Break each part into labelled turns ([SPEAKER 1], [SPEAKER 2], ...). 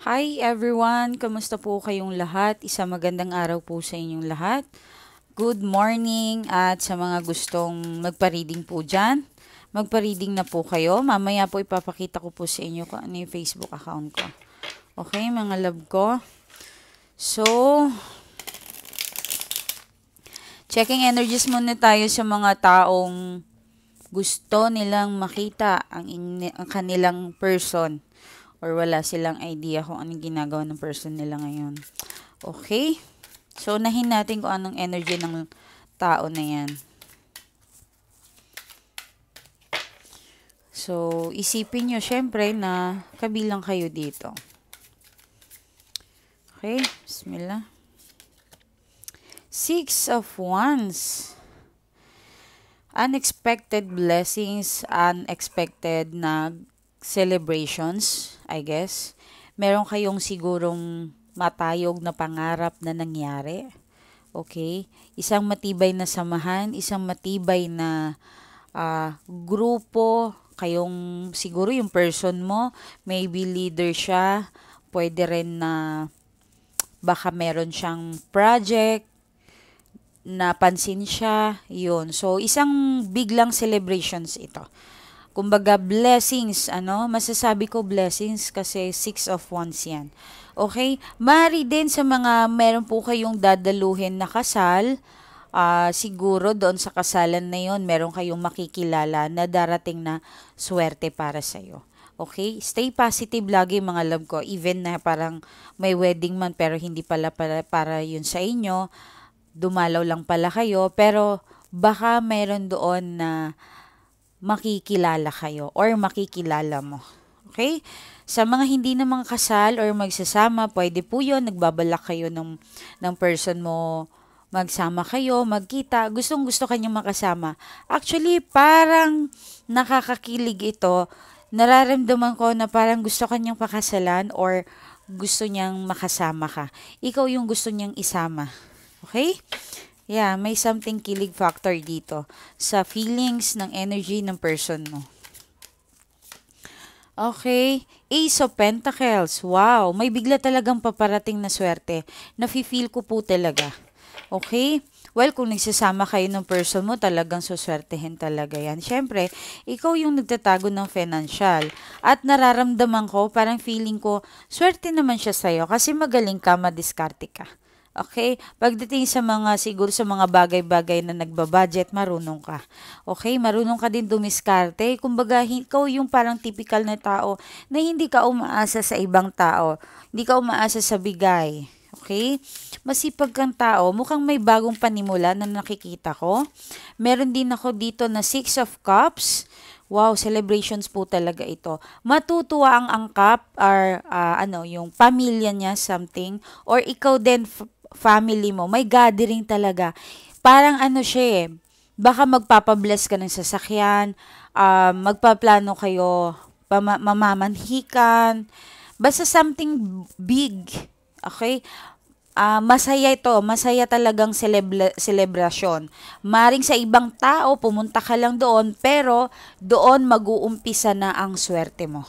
[SPEAKER 1] Hi everyone! Kamusta po kayong lahat? Isang magandang araw po sa inyong lahat. Good morning at sa mga gustong magpa-reading po dyan. Magpa-reading na po kayo. Mamaya po ipapakita ko po sa inyo kung ano yung Facebook account ko. Okay mga love ko. So, checking energies muna tayo sa mga taong gusto nilang makita ang kanilang person. Or wala silang idea kung anong ginagawa ng person nila ngayon. Okay? So, unahin natin kung anong energy ng tao na yan. So, isipin nyo syempre na kabilang kayo dito. Okay? Bismillah. Six of Wands. Unexpected blessings, unexpected na celebrations, I guess. Meron kayong sigurong matayog na pangarap na nangyari. Okay? Isang matibay na samahan, isang matibay na grupo, kayong siguro yung person mo, maybe leader siya, pwede rin na baka meron siyang project, napansin siya, yun. So, isang biglang celebrations ito. Kumbaga, blessings, masasabi ko blessings kasi 6 of Wands yan. Okay? Mari din sa mga meron po kayong dadaluhin na kasal, siguro doon sa kasalan na yon meron kayong makikilala na darating na swerte para sa'yo. Okay? Stay positive lagi mga love ko. Even na parang may wedding man pero hindi pala para yun sa inyo. Dumalaw lang pala kayo. Pero baka meron doon na makikilala kayo or makikilala mo. Okay? Sa mga hindi na mga kasal or magsasama, pwede po yun. Nagbabalak kayo ng person mo, magsama kayo, magkita. Gustong-gusto kanyang makasama. Actually, parang nakakakilig ito. Nararamdaman ko na parang gusto kanyang pakasalan or gusto niyang makasama ka. Ikaw yung gusto niyang isama. Okay? Yeah, may something kilig factor dito sa feelings ng energy ng person mo. Okay, Ace of Pentacles. Wow, may bigla talagang paparating na swerte. Nafe-feel ko po talaga. Okay? Well, kung nagsasama kayo ng person mo, talagang suswertehin talaga yan. Siyempre, ikaw yung nagtatago ng financial. At nararamdaman ko, parang feeling ko, swerte naman siya sa'yo kasi magaling ka, madiskarte ka. Okay? Pagdating sa siguro sa mga bagay-bagay na nagbabudget, marunong ka. Okay? Marunong ka din dumiskarte. Kumbaga, ikaw yung parang typical na tao na hindi ka umaasa sa ibang tao. Hindi ka umaasa sa bigay. Okay? Masipag kang tao. Mukhang may bagong panimula na nakikita ko. Meron din ako dito na 6 of Cups. Wow, celebrations po talaga ito. Matutuwa ang angkap or yung pamilya niya something or ikaw din family mo. May gathering talaga. Parang siya baka magpapabless ka ng sasakyan, magpaplano kayo, mamamanhikan, basta something big. Okay? Masaya ito. Masaya talagang selebrasyon. Maring sa ibang tao, pumunta ka lang doon, pero doon mag-uumpisa na ang swerte mo.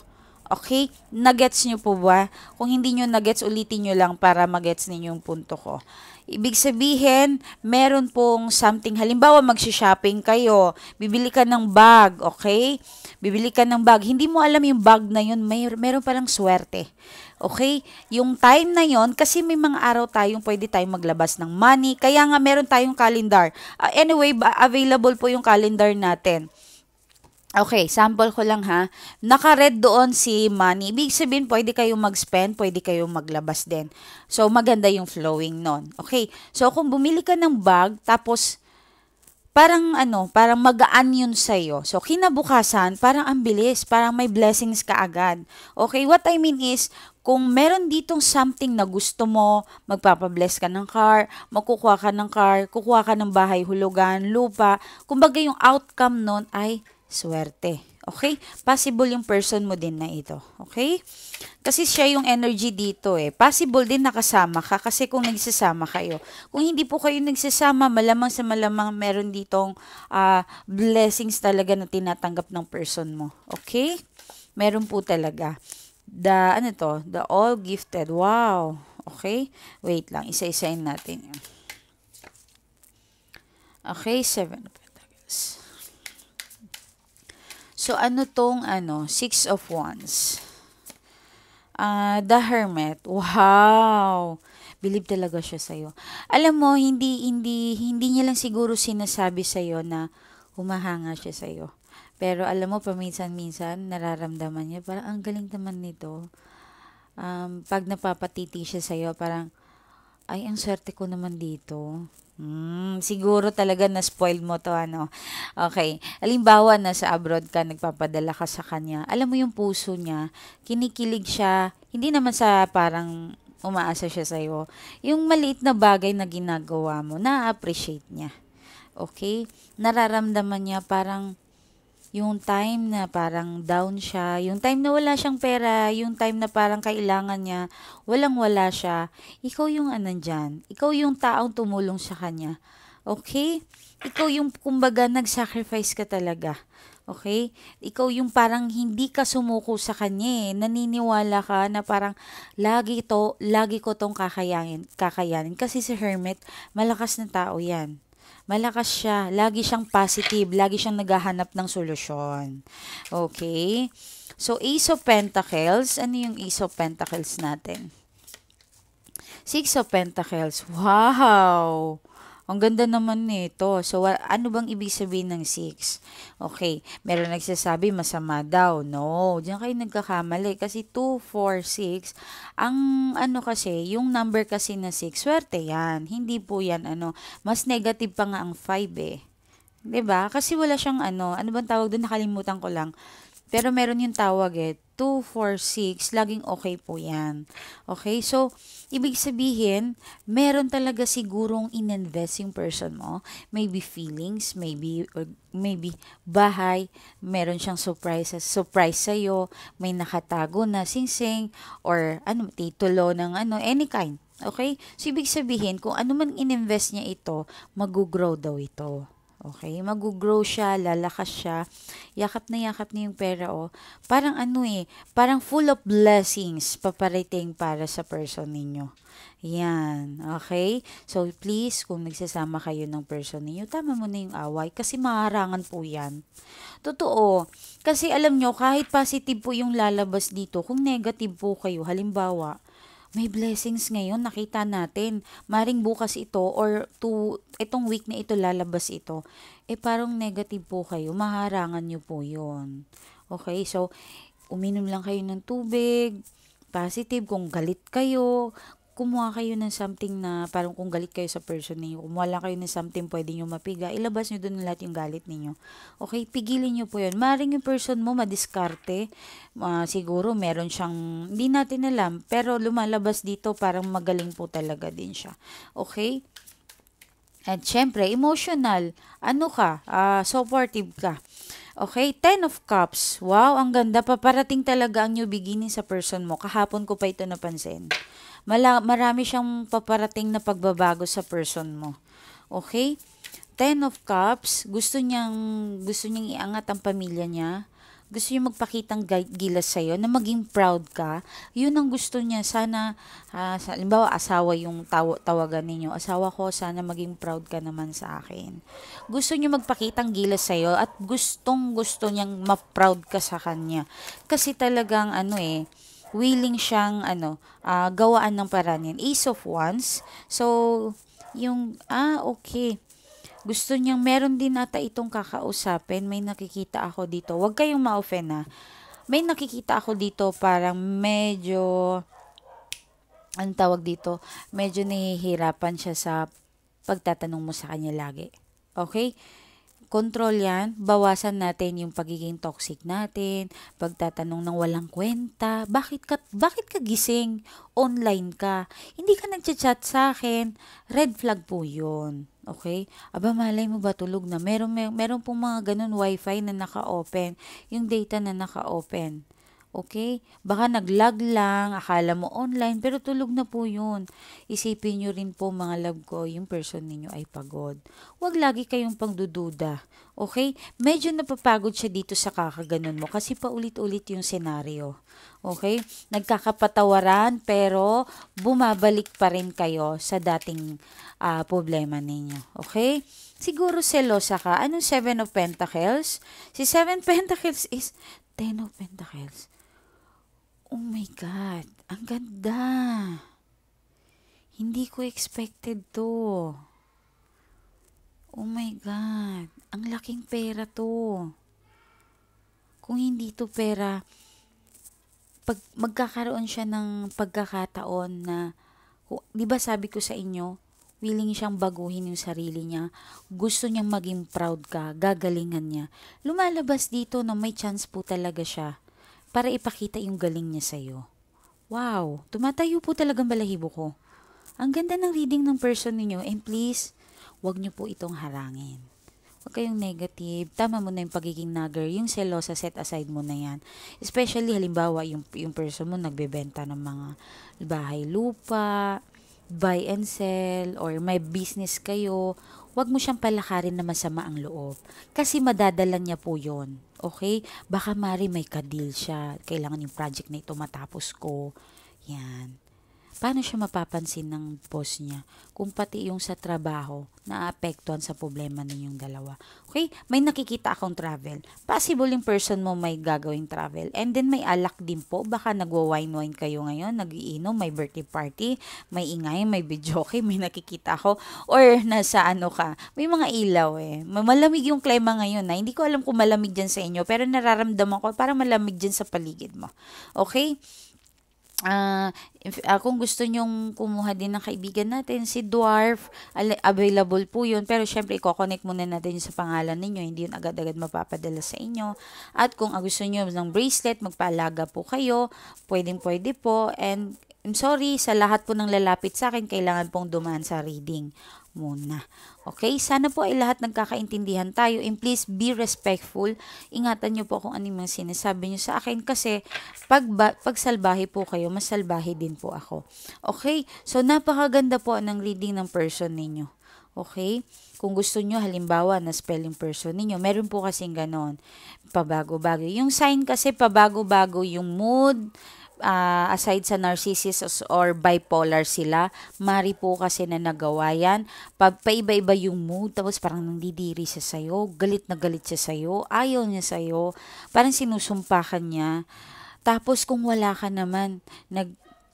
[SPEAKER 1] Okay? Nagets nyo po ba? Kung hindi nyo nagets, ulitin nyo lang para magets ninyo yung punto ko. Ibig sabihin, meron pong something. Halimbawa, magsha-shopping kayo. Bibili ka ng bag, okay? Bibili ka ng bag. Hindi mo alam yung bag na yun, meron palang swerte. Okay? Yung time na yon kasi may mga araw tayong pwede tayong maglabas ng money. Kaya nga meron tayong calendar. Anyway, available po yung calendar natin. Okay, sample ko lang ha. Naka-red doon si money. Ibig sabihin, pwede kayong mag-spend, pwede kayong maglabas din. So, maganda yung flowing nun. Okay, so kung bumili ka ng bag, tapos parang parang magaan yun sa'yo. So, kinabukasan, parang ang bilis, parang may blessings ka agad. Okay, what I mean is, kung meron ditong something na gusto mo, magpapabless ka ng car, makukuha ka ng car, kukuha ka ng bahay, hulugan, lupa, kumbaga yung outcome nun ay swerte. Okay? Possible yung person mo din na ito. Okay? Kasi siya yung energy dito eh. Possible din nakasama ka kasi kung nagsasama kayo. Kung hindi po kayo nagsasama, malamang sa malamang meron ditong blessings talaga na tinatanggap ng person mo. Okay? Meron po talaga. ano to? The all gifted. Wow. Okay? Wait lang. Isa-isain natin yun. Okay, 7 of Pentacles. So, ano tong, 6 of Wands? The Hermit. Wow! Believe talaga siya sa'yo. Alam mo, hindi niya lang siguro sinasabi sa'yo na humahanga siya sa'yo. Pero alam mo, paminsan-minsan, nararamdaman niya, parang ang galing naman nito. Pag napapatiti siya sa'yo, parang, ay, ang swerte ko naman dito. Siguro talaga na-spoil mo to, ano. Okay. Halimbawa, nasa abroad ka, nagpapadala ka sa kanya. Alam mo yung puso niya, kinikilig siya, hindi naman sa parang umaasa siya sa'yo. Yung maliit na bagay na ginagawa mo, na-appreciate niya. Okay? Nararamdaman niya parang yung time na parang down siya, yung time na wala siyang pera, yung time na parang kailangan niya, walang-wala siya, ikaw yung dyan. Ikaw yung taong tumulong sa kanya. Okay? Ikaw yung, kumbaga, nag-sacrifice ka talaga. Okay? Ikaw yung parang hindi ka sumuko sa kanya eh. Naniniwala ka na parang lagi ko tong kakayanin. Kasi si Hermit, malakas na tao yan. Malakas siya. Lagi siyang positive. Lagi siyang naghahanap ng solusyon. Okay? So, Ace of Pentacles. Ano yung Ace of Pentacles natin? 6 of Pentacles. Wow! Ang ganda naman nito. So, ano bang ibig sabihin ng 6? Okay. Meron nagsasabi masama daw. No. Diyan kayo nagkakamali. Kasi 2, 4, 6. Ang kasi, yung number kasi na 6, swerte yan. Hindi po yan mas negative pa nga ang 5 eh. 'Di ba? Kasi wala siyang ano bang tawag doon? Nakalimutan ko lang. Pero meron yung tawag 2, 4, 6, laging okay po yan. Okay? So, ibig sabihin, meron talaga sigurong ininvest yung person mo. Maybe feelings, maybe bahay, meron siyang surprise sa'yo, may nakatago na singsing, or titulo ng any kind. Okay? So, ibig sabihin, kung ano man ininvest niya ito, mag-grow daw ito. Okay, mag-grow siya, lalakas siya, yakap na yung pera Parang parang full of blessings paparating para sa person ninyo. Yan, okay? So, please, kung nagsasama kayo ng person ninyo, tama mo na yung away kasi maharangan po yan. Totoo. Kasi alam nyo, kahit positive po yung lalabas dito, kung negative po kayo, halimbawa, may blessings ngayon, nakita natin. Maring bukas ito or itong week na ito lalabas ito. Parang negative po kayo, maharangan nyo po yun. Okay, so, uminom lang kayo ng tubig, positive, kung galit kayo, kumuha kayo ng something na parang kung galit kayo sa person niyo, kumuha lang kayo ng something pwede nyo mapiga, ilabas nyo doon lahat yung galit ninyo. Okay, pigilin nyo po yun. Maring yung person mo madiskarte, siguro meron siyang, hindi natin alam, pero lumalabas dito parang magaling po talaga din siya. Okay? At syempre, emotional. Supportive ka. Okay, 10 of Cups. Wow, ang ganda. Paparating talaga ang new beginning sa person mo. Kahapon ko pa ito napansin. Marami siyang paparating na pagbabago sa person mo. Okay? 10 of Cups, gusto niyang iangat ang pamilya niya. Gusto niya magpakitang gilas sa'yo, na maging proud ka. Yun ang gusto niya. Sana, halimbawa, asawa yung tawagan ninyo. Asawa ko, sana maging proud ka naman sa akin. Gusto niya magpakitang gilas sa'yo at gusto niyang ma-proud ka sa kanya. Kasi talagang, willing siyang, gawaan ng paraan yan. Ace of Wands. So, okay. Gusto niyang meron din ata itong kakausapin. May nakikita ako dito. Huwag kayong ma-offend ha. May nakikita ako dito parang medyo, anong tawag dito? Medyo nahihirapan siya sa pagtatanong mo sa kanya lagi. Okay? Control yan. Bawasan natin yung pagiging toxic natin. Pagtatanong ng walang kwenta. Bakit ka gising? Online ka. Hindi ka nagchat-chat sa akin. Red flag po yun. Okay? Aba, malay mo ba tulog na? Meron pong mga ganun wifi na naka-open. Yung data na naka-open. Okay? Baka nag-lag lang, akala mo online, pero tulog na po yun. Isipin nyo rin po mga love ko, yung person ninyo ay pagod. Huwag lagi kayong pangdududa. Okay? Medyo napapagod siya dito sa kakaganon mo kasi paulit-ulit yung senaryo. Okay? Nagkakapatawaran pero bumabalik pa rin kayo sa dating problema ninyo. Okay? Siguro selosa ka. Anong Seven of Pentacles? Si Seven Pentacles is Ten of Pentacles. Oh my God. Ang ganda. Hindi ko expected to. Oh my God. Ang laking pera to. Kung hindi to pera, magkakaroon siya ng pagkakataon na, di ba sabi ko sa inyo, willing siyang baguhin yung sarili niya. Gusto niyang maging proud ka, gagalingan niya. Lumalabas dito na may chance po talaga siya para ipakita yung galing niya sa'yo. Wow, tumatayo po talagang balahibo ko. Ang ganda ng reading ng person ninyo and please, wag niyo po itong harangin. Huwag kayong negative. Tama mo na yung pagiging nagger. Yung selosa, set aside mo na yan. Especially, halimbawa, yung person mo nagbebenta ng mga bahay lupa, buy and sell, or may business kayo. Huwag mo siyang palakarin na masama ang loob. Kasi madadala niya po yon. Okay? Baka mari may kadil siya. Kailangan yung project na ito matapos ko. Yan. Paano siya mapapansin ng boss niya kung pati yung sa trabaho naapektuhan sa problema ninyong dalawa? Okay? May nakikita akong travel. Possible yung person mo may gagawing travel. And then may alak din po. Baka nagwa-wine-wine kayo ngayon, nag-iinom, may birthday party, may ingay, may videoke, may nakikita ako. Or nasa ano ka, may mga ilaw eh. Malamig yung klima ngayon na. Hindi ko alam kung malamig dyan sa inyo, pero nararamdaman ko parang malamig dyan sa paligid mo. Okay? Kung gusto nyong kumuha din ng kaibigan natin, si Dwarf, available po yun. Pero syempre, i-connect muna natin sa pangalan ninyo. Hindi yun agad-agad mapapadala sa inyo. At kung gusto nyo ng bracelet, magpaalaga po kayo. Pwedeng-pwede po. And I'm sorry, sa lahat po ng lalapit sa akin, kailangan pong dumaan sa reading muna. Okay? Sana po ay lahat nagkakaintindihan tayo. And please be respectful. Ingatan nyo po kung ano yung sinasabi nyo sa akin kasi pag salbahe po kayo, mas salbahe din po ako. Okay? So, napakaganda po ng reading ng person ninyo. Okay? Kung gusto nyo, halimbawa, na spelling person ninyo, meron po kasing ganon. Pabago-bago. Yung sign kasi, pabago-bago yung mood, aside sa narcissist or bipolar sila, mari po kasi na nagawa yan. Paiba-iba yung mood, tapos parang nandidiri siya sa'yo, galit na galit siya sa'yo, ayaw niya sa'yo, parang sinusumpakan niya. Tapos kung wala ka naman,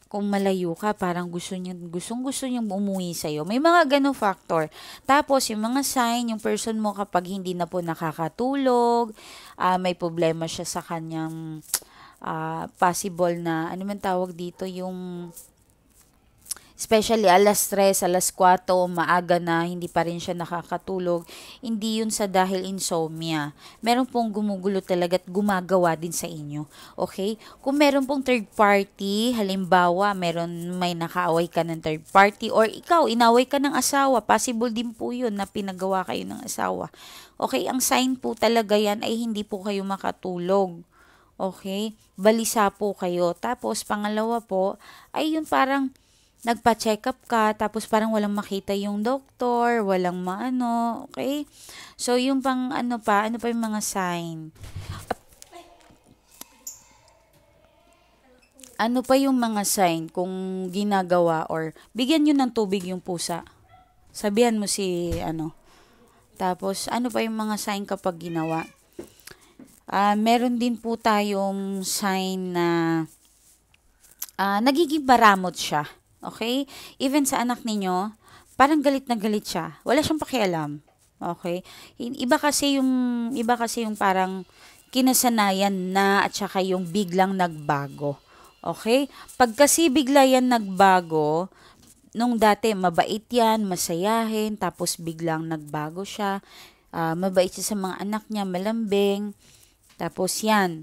[SPEAKER 1] kung malayo ka, parang gusto niyang umuwi sa'yo. May mga ganong factor. Tapos, yung mga sign, yung person mo kapag hindi na po nakakatulog, may problema siya sa kanyang possible na, ano man tawag dito, yung especially alas 3, alas 4, maaga na, hindi pa rin siya nakakatulog. Hindi yun sa dahil insomnia. Meron pong gumugulo talaga at gumagawa din sa inyo. Okay? Kung meron pong third party, halimbawa, may nakaaway ka ng third party or ikaw, inaway ka ng asawa, possible din po yun na pinagawa kayo ng asawa. Okay? Ang sign po talaga yan ay hindi po kayo makatulog. Okay? Balisa po kayo. Tapos, pangalawa po, ay yun parang nagpa-check up ka, tapos parang walang makita yung doktor, walang maano, okay? So, yung ano pa yung mga sign? Ano pa yung mga sign kung ginagawa or bigyan nyo ng tubig yung pusa? Sabihan mo Tapos, ano pa yung mga sign kapag ginawa? Meron din po tayong sign na nagiging baramot siya. Okay? Even sa anak ninyo, parang galit na galit siya. Wala siyang pakialam. Okay? Iba kasi yung parang kinasanayan na at saka yung biglang nagbago. Okay? Pag kasi bigla yan nagbago, nung dati mabait yan, masayahin, tapos biglang nagbago siya, mabait siya sa mga anak niya, malambing, tapos yan,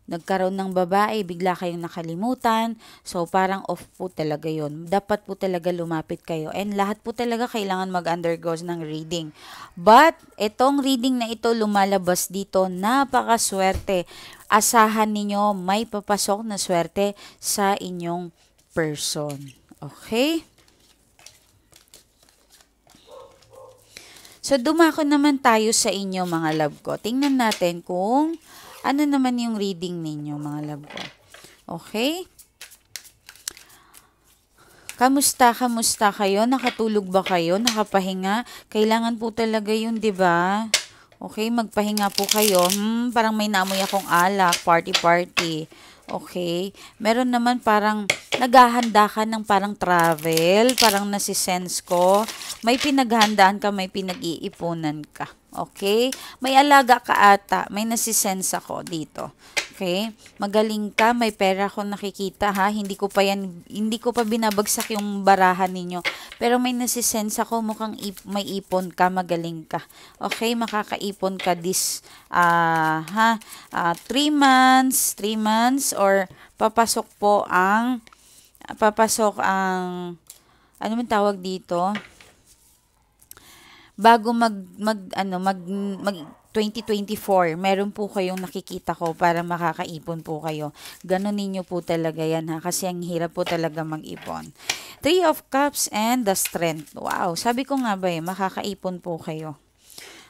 [SPEAKER 1] nagkaroon ng babae, bigla kayong nakalimutan. So, parang off po talaga yun. Dapat po talaga lumapit kayo. And lahat po talaga kailangan mag-undergo ng reading. But, itong reading na ito lumalabas dito, napakaswerte. Asahan ninyo may papasok na swerte sa inyong person. Okay? So, dumako naman tayo sa inyo mga love ko. Tingnan natin kung ano naman yung reading ninyo mga love ko. Okay? Kamusta kayo? Nakatulog ba kayo? Nakapahinga? Kailangan po talaga yun, di ba? Okay, magpahinga po kayo. Parang may naamoy akong alak, party. Okay. Meron naman parang naghahanda ka ng parang travel, parang nasisense ko. May pinaghandaan ka, may pinag-iipunan ka. Okay? May alaga ka ata, may nasisense ako dito. Okay? Magaling ka, may pera ako nakikita ha. Hindi ko pa binabagsak yung barahan ninyo. Pero may nasisense ako, mukhang may ipon ka, magaling ka. Okay? Makakaipon ka this 3 months or papasok ang ano man tawag dito? Bago mag 2024, meron po kayong nakikita ko para makakaipon po kayo. Ganon ninyo po talaga yan ha, kasi ang hirap po talaga mag-ipon. 3 of Cups and the Strength. Wow, sabi ko nga ba makakaipon po kayo.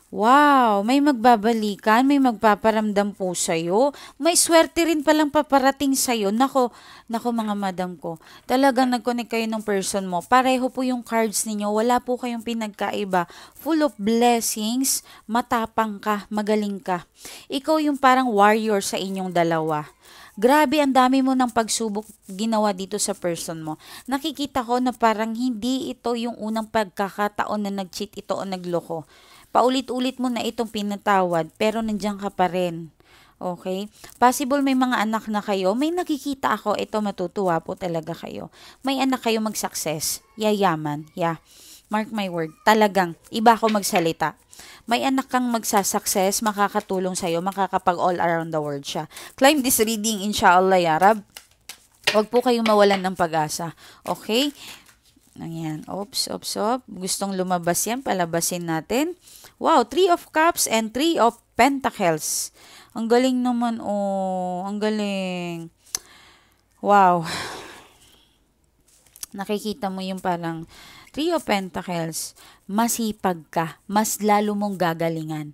[SPEAKER 1] Wow, may magbabalikan, may magpaparamdam po sa'yo. May swerte rin palang paparating sa'yo. Nako mga madam ko. Talagang nag-connect kayo ng person mo. Pareho po yung cards ninyo. Wala po kayong pinagkaiba. Full of blessings. Matapang ka, magaling ka. Ikaw yung parang warrior sa inyong dalawa. Grabe, ang dami mo ng pagsubok ginawa dito sa person mo. Nakikita ko na parang hindi ito yung unang pagkakataon na nag-cheat ito o nagloko. Paulit-ulit mo na itong pinatawad, pero nandiyan ka pa rin. Okay? Possible may mga anak na kayo. May nakikita ako, ito matutuwa po talaga kayo. May anak kayo mag-success. Yayaman. Yeah. Mark my word. Talagang, iba ako magsalita. May anak kang magsasucess, makakatulong sa'yo, makakapag all around the world siya. Claim this reading, inshallah, ya Rab. Huwag po kayong mawalan ng pag-asa. Okay? Ayan. Oops. Gustong lumabas yan, palabasin natin. Wow, 3 of Cups and 3 of Pentacles. Ang galing naman, ang galing. Wow. Nakikita mo yung parang 3 of Pentacles. Masipag ka. Mas lalo mong gagalingan.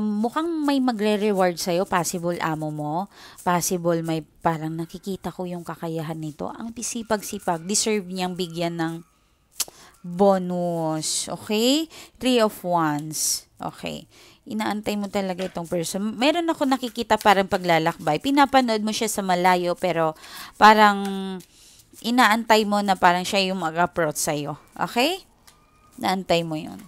[SPEAKER 1] Mukhang may magre-reward sa'yo. Possible amo mo. Possible may parang nakikita ko yung kakayahan nito. Ang sipag-sipag. Deserve niyang bigyan ng bonus. Okay? 3 of Wands. Okay. Inaantay mo talaga itong person. Meron ako nakikita parang paglalakbay. Pinapanood mo siya sa malayo pero parang inaantay mo na parang siya yung mag-approach sa'yo. Okay? Naantay mo yun.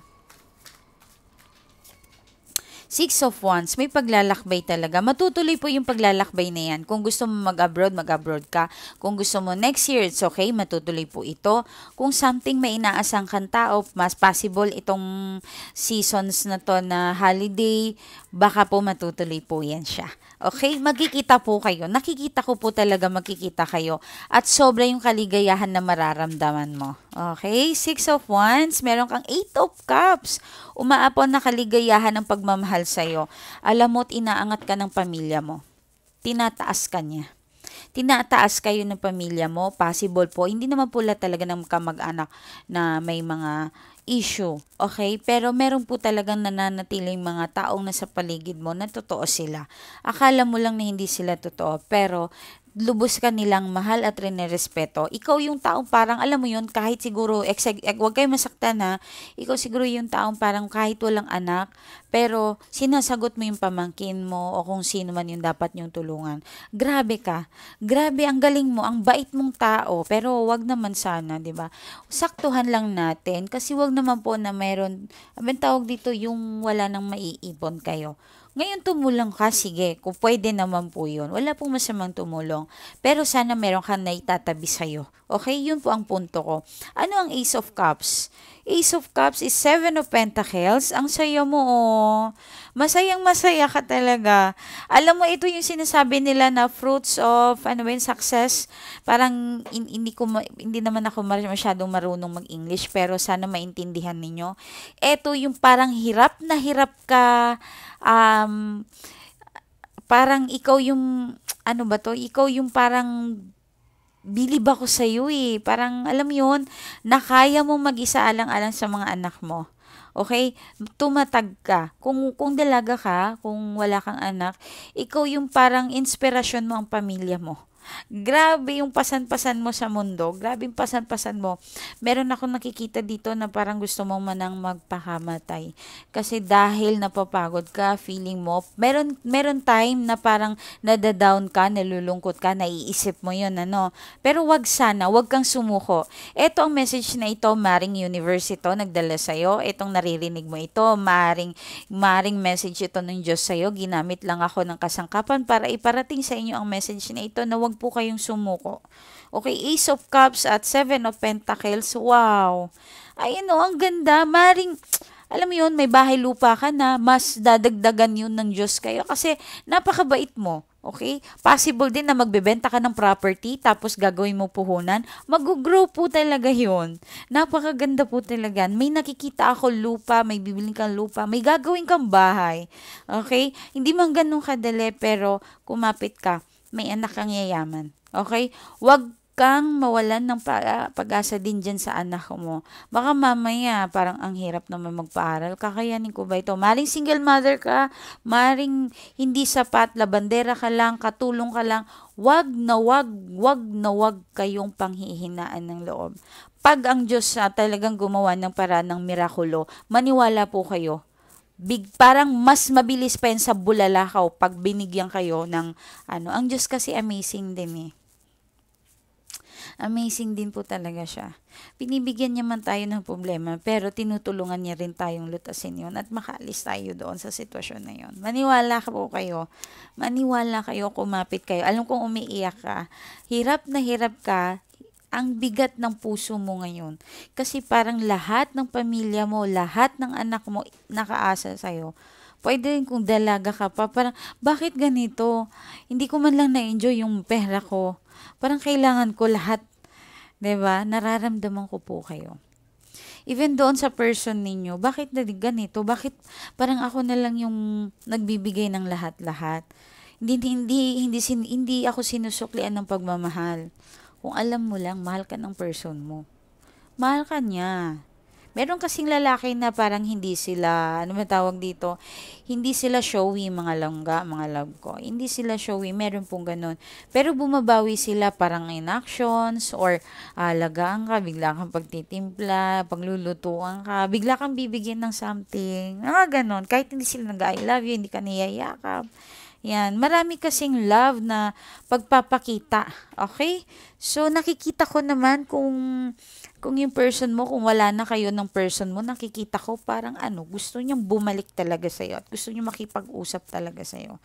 [SPEAKER 1] 6 of Wands, may paglalakbay talaga. Matutuloy po yung paglalakbay na yan. Kung gusto mo mag-abroad ka. Kung gusto mo next year, it's okay, matutuloy po ito. Kung something may inaasang kang tao, mas possible itong seasons na to na holiday, baka po matutuloy po yan siya. Okay? Magkikita po kayo. Nakikita ko po talaga magkikita kayo. At sobra yung kaligayahan na mararamdaman mo. Okay? 6 of Wands, meron kang 8 of Cups. Umaapon na kaligayahan ng pagmamahal sa'yo. Alam mo't inaangat ka ng pamilya mo. Tinataas ka niya. Tinataas kayo ng pamilya mo. Possible po. Hindi naman pula talaga ng kamag-anak na may mga issue. Okay? Pero meron po talagang nananatiling mga taong nasa paligid mo na totoo sila. Akala mo lang na hindi sila totoo. Pero lubos ka nilang mahal at rinerespeto. Ikaw yung taong parang, alam mo yun, kahit siguro, wag kayo masaktan ha, ikaw siguro yung taong parang kahit walang anak, pero sinasagot mo yung pamangkin mo o kung sino man yung dapat niyong tulungan. Grabe ka. Grabe, ang galing mo, ang bait mong tao, pero wag naman sana, di ba? Saktuhan lang natin, kasi wag naman po na meron, tawag dito yung wala nang maiipon kayo. Ngayon tumulong ka, sige, kung pwede naman po yun. Wala pong masamang tumulong. Pero sana meron kang naitatabi sa'yo. Okay, yun po ang punto ko. Ano ang Ace of Cups? Ace of Cups is Seven of Pentacles. Ang saya mo, oh. Masayang masaya ka talaga. Alam mo, ito yung sinasabi nila na fruits of, ano ba yun, success. Parang, hindi naman ako masyadong marunong mag-English, pero sana maintindihan ninyo. Ito yung parang hirap ka, um, parang ikaw yung, ano ba to, ikaw yung parang bilib ako sa iyo eh. Parang alam mo yun, na kaya mo mag-isa alang-alang sa mga anak mo. Okay? Tumatag ka. Kung dalaga ka, kung wala kang anak, ikaw yung parang inspirasyon mo ang pamilya mo. Grabe yung pasan-pasan mo sa mundo. Grabe yung pasan-pasan mo. Meron akong nakikita dito na parang gusto mo manang magpakamatay. Kasi dahil napapagod ka, feeling mo, meron time na parang nadadown ka, nalulungkot ka, naiisip mo yun, ano. Pero wag sana, wag kang sumuko. Ito ang message na ito, maring universe ito, nagdala sa'yo. Itong naririnig mo ito, maring message ito ng Diyos sa'yo. Ginamit lang ako ng kasangkapan para iparating sa inyo ang message na ito na wag po kayong sumuko. Okay, Ace of Cups at Seven of Pentacles. Wow! Ayun o, ang ganda. Maring, alam mo yun, may bahay lupa ka na, mas dadagdagan yun ng Diyos kayo kasi napakabait mo. Okay? Possible din na magbebenta ka ng property tapos gagawin mo puhunan. Mag-grow po talaga yun. Napakaganda po talaga. May nakikita ako lupa, may bibiling kang lupa, may gagawin kang bahay. Okay? Hindi man ganun kadali pero kumapit ka, may anak kang yayaman. Okay? Wag kang mawalan ng pag-asa din dyan sa anak mo. Baka mamaya, parang ang hirap naman magpaaral. Kakayanin ko ba ito? Maring single mother ka, maring hindi sapat, labandera ka lang, katulong ka lang. Wag na wag kayong panghihinaan ng loob. Pag ang Diyos talagang gumawa ng paraan ng mirakulo, maniwala po kayo, parang mas mabilis pa yan sa bulalakaw pag binigyan kayo ng ano. Ang Diyos kasi amazing din eh. Amazing din po talaga siya. Binibigyan niya man tayo ng problema, pero tinutulungan niya rin tayong lutasin yun at makaalis tayo doon sa sitwasyon na yun. Maniwala ka po kayo. Maniwala kayo, kumapit kayo. Alam kong umiiyak ka. Hirap na hirap ka. Ang bigat ng puso mo ngayon. Kasi parang lahat ng pamilya mo, lahat ng anak mo nakaasa sa'yo. Pwede rin kung dalaga ka pa, parang, bakit ganito? Hindi ko man lang na-enjoy yung pera ko. Parang kailangan ko lahat. 'Di ba? Nararamdaman ko po kayo. Even doon sa person ninyo, bakit na ganito? Bakit parang ako na lang yung nagbibigay ng lahat-lahat? Hindi ako sinusuklian ng pagmamahal. Kung alam mo lang, mahal ka ng person mo. Mahal ka niya. Meron kasing lalaki na parang hindi sila, ano man tawag dito, hindi sila showy, mga langga, mga love ko. Hindi sila showy, meron pong ganun. Pero bumabawi sila parang in actions or alagaan ka, bigla kang pagtitimpla, paglulutuan ka, bigla kang bibigyan ng something. Mga ganun. Kahit hindi sila nag-I love you, hindi ka niyayakap. Yan, marami kasing love na pagpapakita. Okay? So, nakikita ko naman kung yung person mo, kung wala na kayo ng person mo, nakikita ko parang ano, gusto niyang bumalik talaga sa'yo at gusto niyo makipag-usap talaga sa'yo.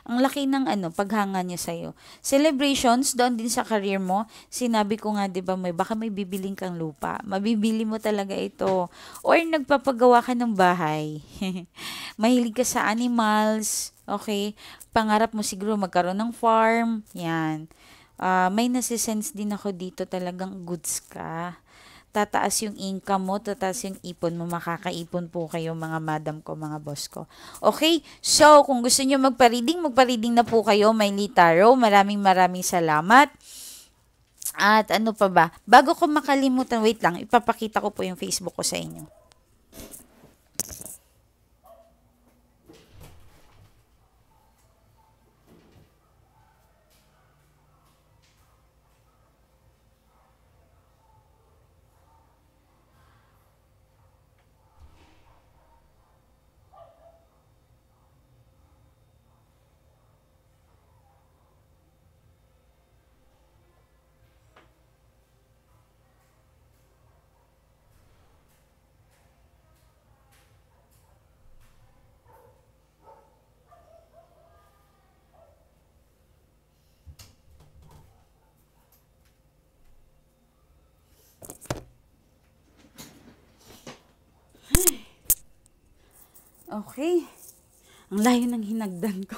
[SPEAKER 1] Ang laki ng paghanga niya sa'yo. Celebrations, doon din sa career mo, sinabi ko nga, di ba, baka may bibiling kang lupa. Mabibili mo talaga ito. Or nagpapagawa ka ng bahay. Mahilig ka sa animals. Okay? Pangarap mo siguro magkaroon ng farm. Yan. May nasisense din ako dito, talagang goods ka. Tataas yung income mo, tataas yung ipon mo, makakaipon po kayo mga madam ko, mga boss ko. Okay? So, kung gusto nyo magpa-reading na po kayo, Mylee Tarot. Maraming salamat. At ano pa ba? Bago ko makalimutan, wait lang, ipapakita ko po yung Facebook ko sa inyo. Okay. Ang layo ng hinagdan ko.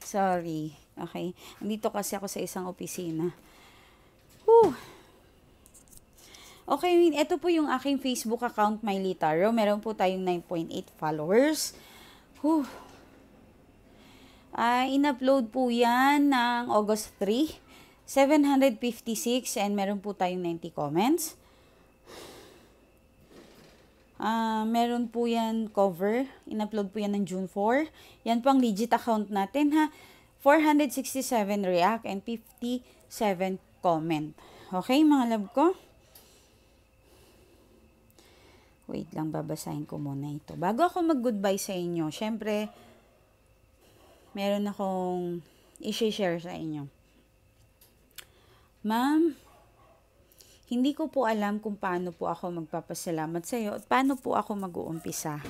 [SPEAKER 1] Sorry. Okay. Andito kasi ako sa isang opisina. Whew. Okay, ito po yung aking Facebook account, Miley Taro. Meron po tayong 9.8 followers. Whew. In-upload po yan ng August 3, 756, and meron po tayong 90 comments. Meron po yan cover. In-upload po yan ng June 4. Yan po ang legit account natin, ha. 467 react and 57 comment. Okay, mga love ko? Wait lang, babasahin ko muna ito. Bago ako mag-goodbye sa inyo, syempre, meron akong i-share sa inyo. Ma'am, hindi ko po alam kung paano po ako magpapasalamat sa iyo at paano po ako mag-uumpisa.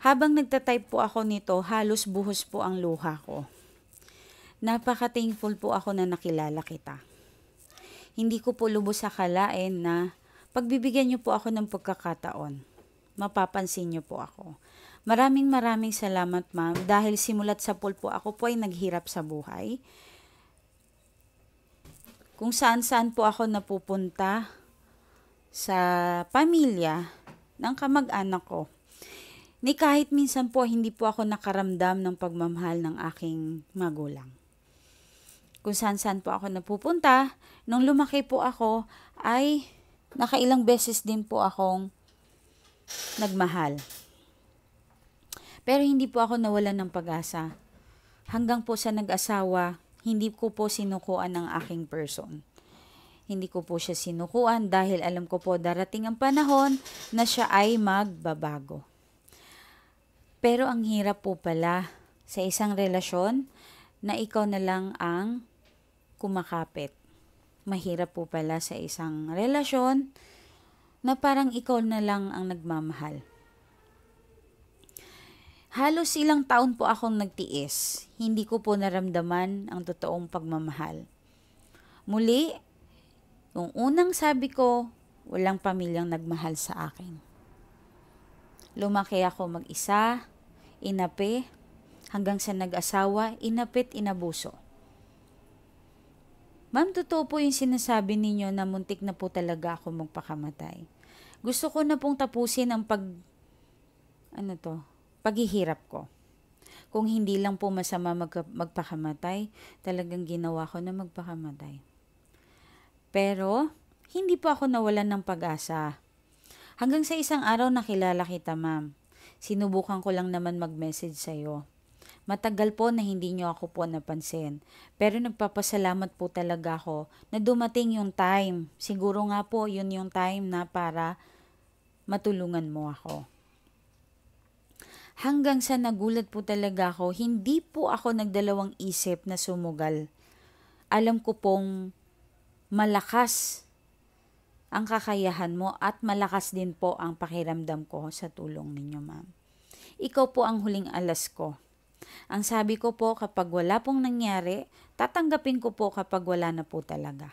[SPEAKER 1] Habang nagtatype po ako nito, halos buhos po ang luha ko. Napaka-thankful po ako na nakilala kita. Hindi ko po lubos akalain na pagbibigyan niyo po ako ng pagkakataon. Mapapansin niyo po ako. Maraming salamat, ma'am, dahil simulat sa pool po ako po ay naghirap sa buhay. Kung saan-saan po ako napupunta sa pamilya ng kamag-anak ko. Ni kahit minsan po hindi po ako nakaramdam ng pagmamahal ng aking magulang. Kung saan-saan po ako napupunta, nung lumaki po ako ay nakailang beses din po akong nagmahal. Pero hindi po ako nawalan ng pag-asa. Hanggang po sa nag-asawa, hindi ko po sinukuan ng aking person. Hindi ko po siya sinukuan dahil alam ko po darating ang panahon na siya ay magbabago. Pero ang hirap po pala sa isang relasyon na ikaw na lang ang kumakapit. Mahirap po pala sa isang relasyon na parang ikaw na lang ang nagmamahal. Halos ilang taon po akong nagtiis. Hindi ko po naramdaman ang totoong pagmamahal. Muli, yung unang sabi ko, walang pamilyang nagmahal sa akin. Lumaki ako mag-isa, inapi, hanggang sa nag-asawa, inapit, inabuso. Ma'am, totoo po yung sinasabi ninyo na muntik na po talaga ako magpakamatay. Gusto ko na pong tapusin ang paghihirap ko. Kung hindi lang po masama magpakamatay, talagang ginawa ko na magpakamatay. Pero, hindi po ako nawalan ng pag-asa. Hanggang sa isang araw nakilala kita, ma'am. Sinubukan ko lang naman mag-message sa'yo. Matagal po na hindi niyo ako po napansin. Pero nagpapasalamat po talaga ako na dumating yung time. Siguro nga po yun yung time na para matulungan mo ako. Hanggang sa nagulat po talaga ako, hindi po ako nagdalawang isip na sumugal. Alam ko pong malakas ang kakayahan mo at malakas din po ang pakiramdam ko sa tulong ninyo, ma'am. Ikaw po ang huling alas ko. Ang sabi ko po, kapag wala pong nangyari, tatanggapin ko po kapag wala na po talaga.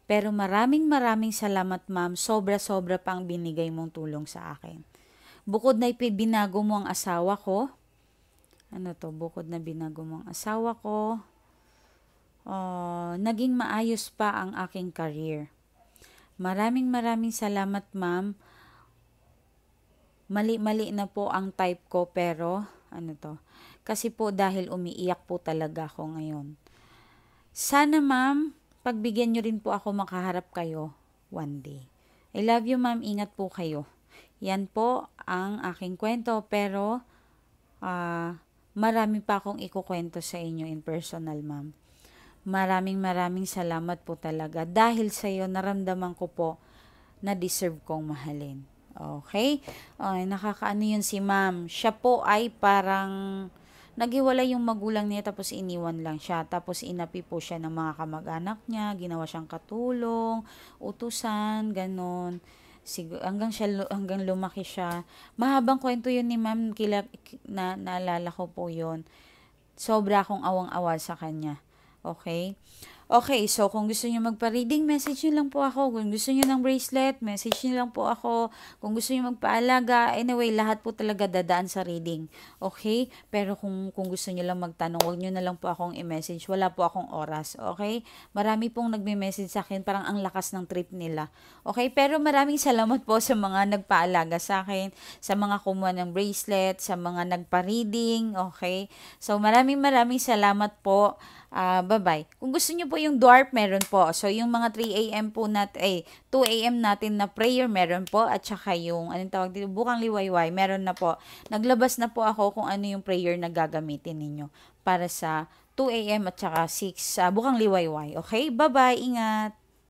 [SPEAKER 1] Pero maraming salamat, ma'am. Sobra-sobra pa ang binigay mong tulong sa akin. Bukod na binago mo ang asawa ko, bukod na binago mo ang asawa ko, naging maayos pa ang aking career. Maraming salamat, ma'am. Mali na po ang type ko, pero kasi po dahil umiiyak po talaga ako ngayon. Sana, ma'am, pagbigyan nyo rin po ako makaharap kayo one day. I love you, ma'am. Ingat po kayo. Yan po ang aking kwento, pero marami pa akong ikukwento sa inyo in personal, ma'am. Maraming salamat po talaga. Dahil sa iyo, naramdaman ko po na deserve kong mahalin. Okay? Nakakaano yun si ma'am. Siya po ay parang naghiwalay yung magulang niya tapos iniwan lang siya. Tapos inapi po siya ng mga kamag-anak niya. Ginawa siyang katulong, utusan, ganon. Hanggang lumaki siya. Mahabang kwento yun ni ma'am. Naalala ko po yun. Sobra akong awang-awa sa kanya. Okay? Okay, so kung gusto niyo magpa-reading, message niyo lang po ako. Kung gusto niyo ng bracelet, message niyo lang po ako. Kung gusto niyo magpaalaga, anyway, lahat po talaga dadaan sa reading. Okay? Pero kung gusto niyo lang magtanong, huwag niyo na lang po akong i-message. Wala po akong oras. Okay? Marami pong nagme-message sa akin, parang ang lakas ng trip nila. Okay? Pero maraming salamat po sa mga nagpaalaga sa akin, sa mga kumuha ng bracelet, sa mga nagpa-reading. Okay? So maraming salamat po. Bye-bye. Kung gusto niyo po yung dwarf, meron po. So, yung mga 3 a.m. po 2 a.m. natin na prayer, meron po. At saka yung, anong tawag dito, bukang liwayway, meron na po. Naglabas na po ako kung ano yung prayer na gagamitin ninyo para sa 2 a.m. at saka 6, bukang liwayway. Okay? Bye-bye. Ingat.